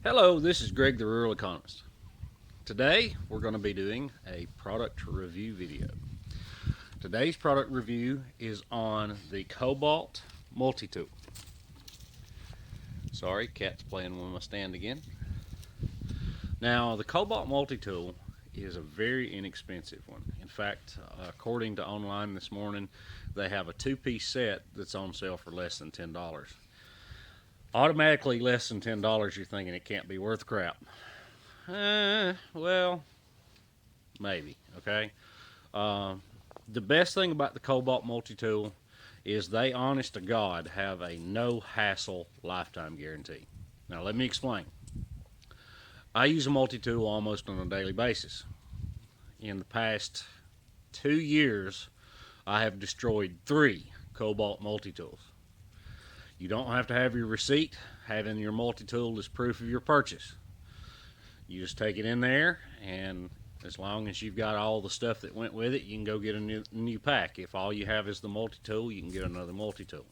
Hello, this is Greg the Rural Economist. Today we're going to be doing a product review video. Today's product review is on the Kobalt Multi Tool. Sorry, cat's playing with my stand again. Now, the Kobalt Multi Tool is a very inexpensive one. In fact, according to online this morning, they have a two-piece set that's on sale for less than $10. Automatically less than $10, you're thinking it can't be worth crap. Well, maybe, okay? The best thing about the Kobalt Multi Tool is they, honest to God, have a no-hassle lifetime guarantee. Now, let me explain. I use a multi-tool almost on a daily basis. In the past 2 years, I have destroyed 3 Kobalt multi-tools. You don't have to have your receipt. Having your multi-tool is proof of your purchase. You just take it in there, and as long as you've got all the stuff that went with it, you can go get a new pack. If all you have is the multi-tool, you can get another multi-tool.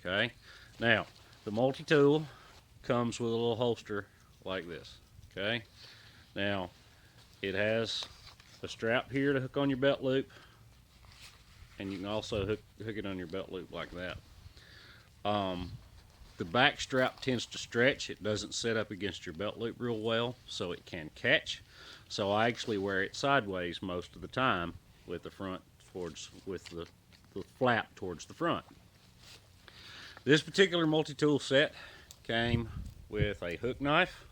Okay? Now, the multi-tool comes with a little holster like this. Okay? Now, it has a strap here to hook on your belt loop, and you can also hook it on your belt loop like that. The back strap tends to stretch. It doesn't set up against your belt loop real well, so it can catch. So I actually wear it sideways most of the time, with the front with the flap towards the front. This particular multi-tool set came with a hook knife,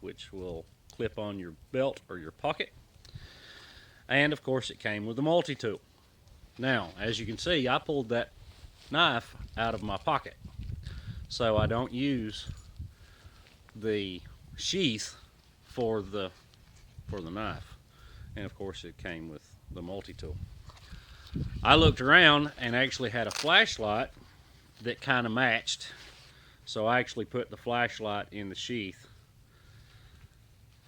which will clip on your belt or your pocket, and of course it came with a multi-tool. Now, as you can see, I pulled that knife out of my pocket, so I don't use the sheath for the knife. And of course it came with the multi-tool. I looked around and actually had a flashlight that kind of matched, so I actually put the flashlight in the sheath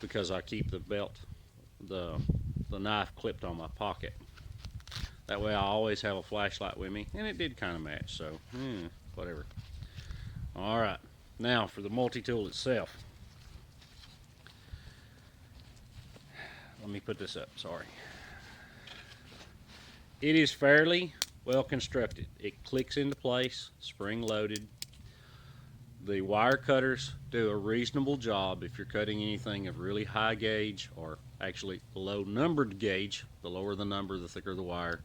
because I keep the knife clipped on my pocket. That way I always have a flashlight with me, and it did kind of match, so whatever. Alright, now for the multi-tool itself. Let me put this up, sorry. It is fairly well constructed. It clicks into place, spring loaded. The wire cutters do a reasonable job if you're cutting anything of really high gauge, or actually low numbered gauge. The lower the number, the thicker the wire.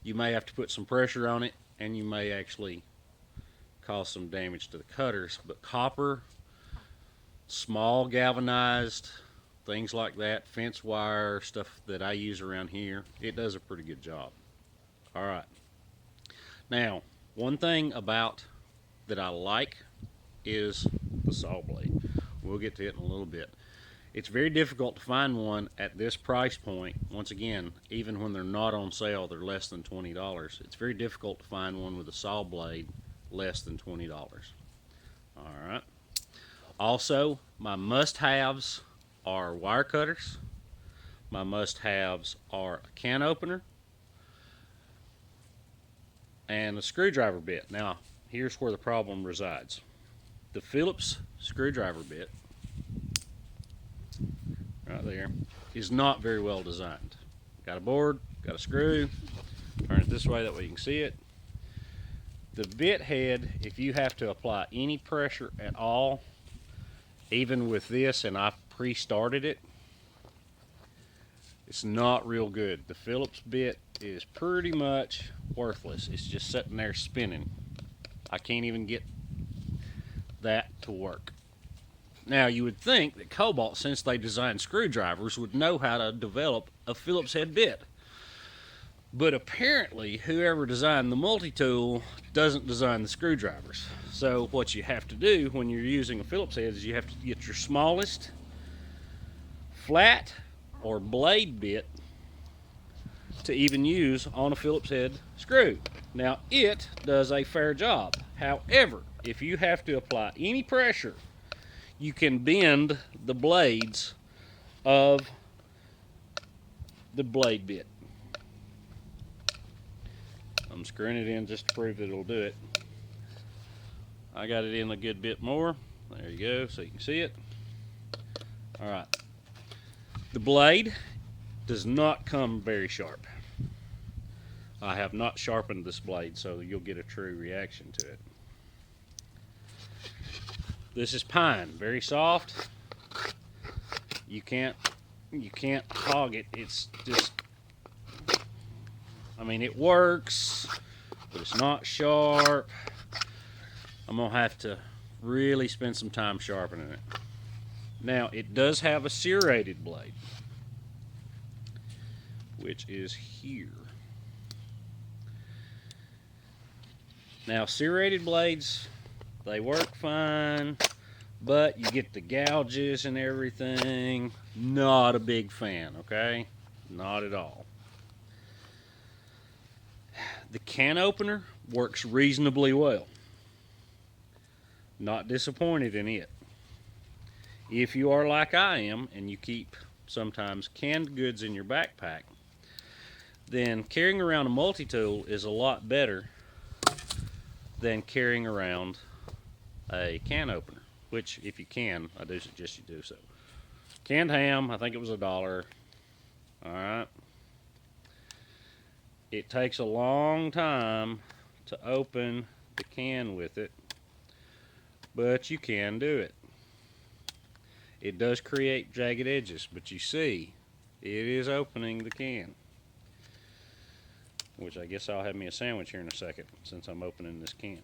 You may have to put some pressure on it, and you may actually cause some damage to the cutters. But copper, small galvanized, things like that, fence wire, stuff that I use around here, it does a pretty good job. Alright. Now, one thing about that I like is the saw blade. We'll get to it in a little bit. It's very difficult to find one at this price point. Once again, even when they're not on sale, they're less than $20. It's very difficult to find one with a saw blade less than $20. Alright. Also, my must-haves are wire cutters. My must-haves are a can opener and a screwdriver bit. Now, here's where the problem resides. The Phillips screwdriver bit, right there, is not very well designed. Got a board, got a screw, turn it this way, that way you can see it. The bit head, if you have to apply any pressure at all, even with this, and I've pre-started it, it's not real good. The Phillips bit is pretty much worthless. It's just sitting there spinning. I can't even get that to work. Now, you would think that Kobalt, since they design screwdrivers, would know how to develop a Phillips head bit. But apparently, whoever designed the multi-tool doesn't design the screwdrivers. So what you have to do when you're using a Phillips head is you have to get your smallest flat or blade bit to even use on a Phillips head screw. Now, it does a fair job. However, if you have to apply any pressure, you can bend the blades of the blade bit. I'm screwing it in just to prove that it'll do it. I got it in a good bit more. There you go, so you can see it. All right. The blade does not come very sharp. I have not sharpened this blade, so you'll get a true reaction to it. This is pine, very soft. You can't hog it. It's just, I mean, it works, but it's not sharp. I'm gonna have to really spend some time sharpening it. Now, it does have a serrated blade, which is here. Now, serrated blades, they work fine, but you get the gouges and everything. Not a big fan, okay? Not at all. The can opener works reasonably well. Not disappointed in it. If you are like I am and you keep sometimes canned goods in your backpack, then carrying around a multi-tool is a lot better than carrying around a can opener, which, if you can, I do suggest you do so. Canned ham, I think it was $1. Alright. It takes a long time to open the can with it, but you can do it. It does create jagged edges, but you see, it is opening the can. Which I guess I'll have me a sandwich here in a second, since I'm opening this can.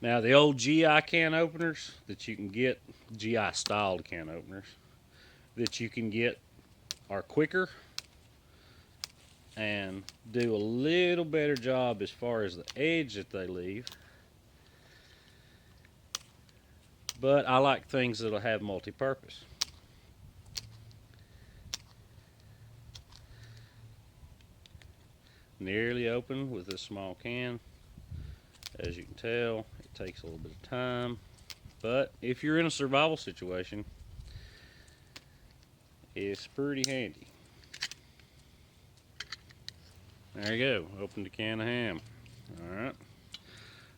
Now, the old GI can openers that you can get, GI styled can openers, that you can get are quicker and do a little better job as far as the edge that they leave. But I like things that'll have multi-purpose. Nearly open with this small can. As you can tell, it takes a little bit of time, but if you're in a survival situation, it's pretty handy. There you go, opened a can of ham. Alright.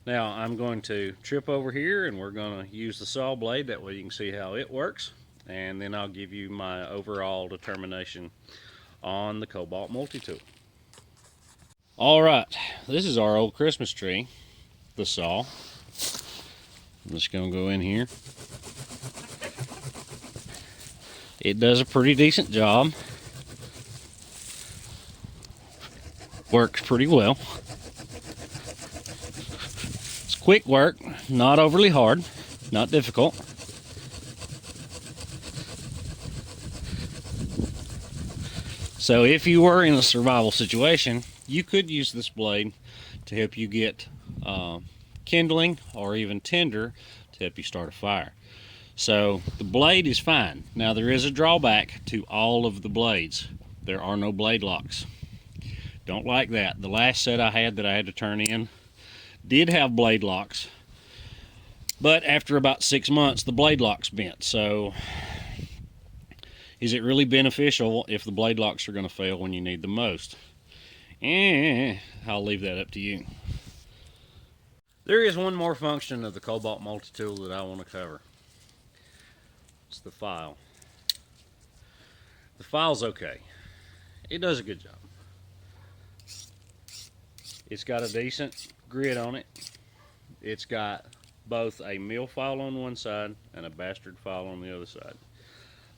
Now I'm going to trip over here and we're going to use the saw blade, that way you can see how it works, and then I'll give you my overall determination on the Kobalt Multi Tool. Alright, this is our old Christmas tree, the saw. I'm just going to go in here. It does a pretty decent job. Works pretty well. It's quick work, not overly hard, not difficult. So if you were in a survival situation, you could use this blade to help you get kindling or even tinder to help you start a fire. So the blade is fine. Now there is a drawback to all of the blades. There are no blade locks. Don't like that. The last set I had that I had to turn in did have blade locks, but after about 6 months the blade locks bent. So is it really beneficial if the blade locks are going to fail when you need them most? I'll leave that up to you. There is one more function of the Kobalt Multi Tool that I want to cover. It's the file. The file's okay. It does a good job. It's got a decent grid on it. It's got both a mill file on one side and a bastard file on the other side.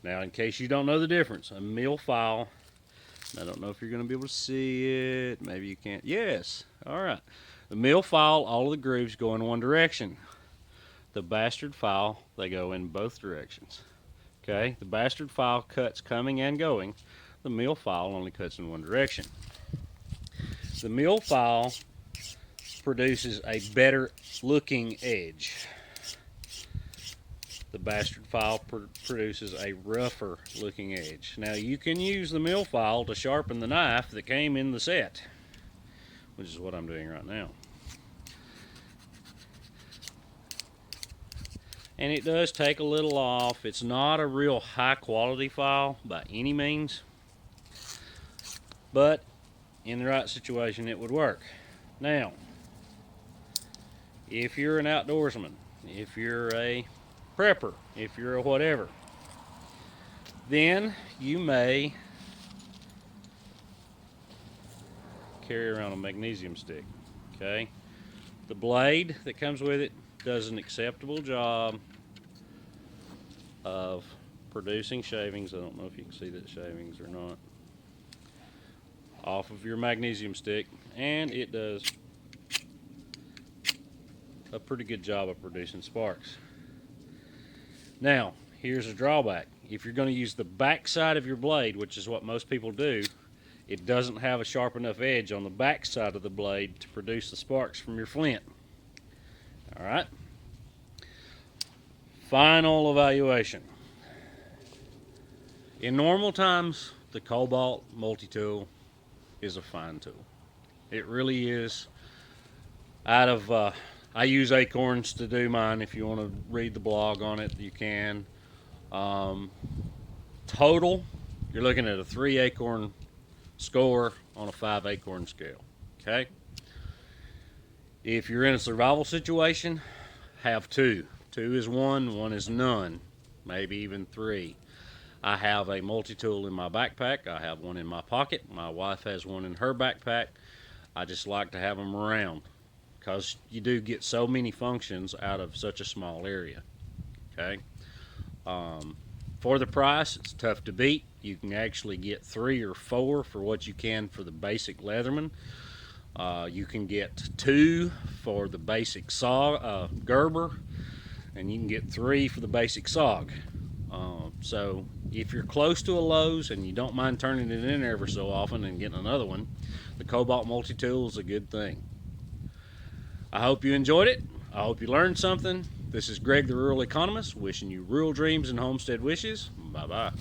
Now, in case you don't know the difference, a mill file, I don't know if you're going to be able to see it. Maybe you can't. Yes. All right. The mill file, all of the grooves go in one direction. The bastard file, they go in both directions. Okay? The bastard file cuts coming and going. The mill file only cuts in one direction. The mill file produces a better looking edge. The bastard file produces a rougher looking edge. Now you can use the mill file to sharpen the knife that came in the set, which is what I'm doing right now. And it does take a little off. It's not a real high quality file by any means, but in the right situation it would work. Now, if you're an outdoorsman, if you're a prepper, if you're a whatever, then you may carry around a magnesium stick. Okay, the blade that comes with it does an acceptable job of producing shavings. I don't know if you can see that shavings or not off of your magnesium stick, and it does a pretty good job of producing sparks. Now, here's a drawback. If you're going to use the back side of your blade, which is what most people do, it doesn't have a sharp enough edge on the back side of the blade to produce the sparks from your flint. All right. Final evaluation. In normal times, the Kobalt Multi Tool is a fine tool. It really is. I use Acorns to do mine. If you want to read the blog on it, you can. Total, you're looking at a 3 acorn score on a 5 acorn scale. Okay. If you're in a survival situation, have 2. 2 is 1, 1 is none, maybe even 3. I have a multi-tool in my backpack. I have one in my pocket. My wife has one in her backpack. I just like to have them around because you do get so many functions out of such a small area. Okay. For the price, it's tough to beat. You can actually get 3 or 4 for what you can for the basic Leatherman. You can get 2 for the basic Gerber, and you can get 3 for the basic SOG. So if you're close to a Lowe's and you don't mind turning it in every so often and getting another one, the Kobalt Multi Tool is a good thing. I hope you enjoyed it. I hope you learned something. This is Greg the Rural Economist wishing you rural dreams and homestead wishes. Bye-bye.